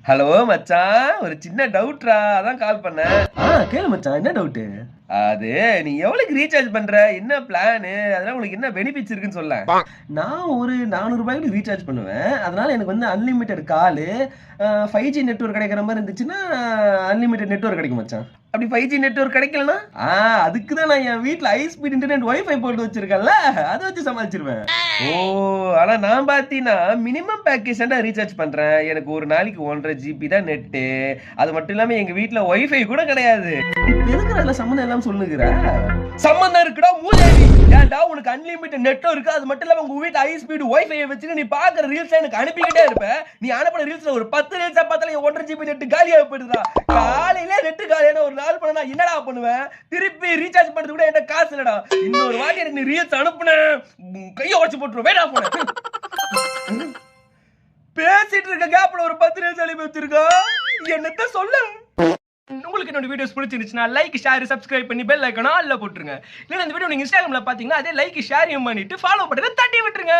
Hello மச்சான், ஒரு சின்ன டவுட்ரா, அதான் கால் பண்ணேன். கேளு மச்சான், என்ன டவுட்டு? அது நீ எவ்வளவுக்கு ரீசார்ஜ் பண்ற? என்ன பிளானு? அதனால உங்களுக்கு என்ன பெனிஃபிட்ஸ் இருக்குன்னு சொல்லேன். நான் ஒரு ரூ. 400க்கு ரீசார்ஜ் பண்ணுவேன். அதனால எனக்கு வந்து அன்லிமிட்டெட் காலு, 5G நெட்வொர்க் கிடைக்கிற மாரி இருந்துச்சுன்னா, அன்லிமிட்டெட் நெட்வொர்க் கிடைக்கும் மச்சான். அப்படி 5G நெட்வொர்க் கிடைக்கலனா? ஆ அதுக்கு தான் நான் என் வீட்ல ஹை ஸ்பீட் இன்டர்நெட் வைஃபை போட்டு வச்சிருக்கேன்ல, அத வச்சு சமாளிச்சிருவேன். ஓ! ஆனா நான் பார்த்தீன்னா, மினிமம் பேக்கேஜ் தான்டா ரீசார்ஜ் பண்றேன். எனக்கு ஒரு நாளைக்கு 1.5 ஜிபி தான் நெட்டு. அது மட்டும் இல்லாம எங்க வீட்ல வைஃபை கூட கிடையாது. இப்ப எதுக்குடா இதுல சம்மந்தம் இல்லாம சொல்லுகிற? சம்மந்தம் இருக்குடா மூதேவி. ஏன்டா உனக்கு அன்லிமிட்டட் நெட்டும் இருக்கு. அது மட்டும் இல்லாம உங்க வீட்ல ஹை ஸ்பீட் வைஃபைய வச்சுட்டு நீ பாக்குற ரீல்ஸ் எனக்கு அனுப்பிக்கிட்டே இருப்ப. நீ அனுப்புன ரீல்ஸ்ல ஒரு 10 ரீல்ஸா பார்த்தாலும் என் 1.5 ஜிபி நெட் காலியா போயிடுதுடா. காலையில நெட் காலியான ஒரு நாள் பண்ணா என்னடா பண்ணுவேன்? திருப்பி ரீசார்ஜ் பண்றது கூட என்கிட்ட காசு இல்லடா. இன்னொரு வாட்டி எனக்கு நீ ரீல்ஸ் அனுப்புன கைய உடைச்சு போட்டுருவேன். வேடா போன. பேசிட்டு இருக்க கேப்ல ஒரு 10 ரீல்ஸ் அனுப்பி வச்சிருக்கா. என்னத்த சொல்ல? உங்களுக்கு என்னோட வீடியோஸ் பிடிச்சிருந்துச்சுன்னா லைக் ஷேர் சப்ஸ்கிரைப் பண்ணி பெல் ஐகானை ஆல்ல போட்டுருங்க. இல்ல இந்த வீடியோ நீங்க இன்ஸ்டாகிராம்ல பாத்தீங்கன்னா அதே லைக் ஷேர் பண்ணிட்டு ஃபாலோ பட்டனை தட்டி விட்டுருங்க.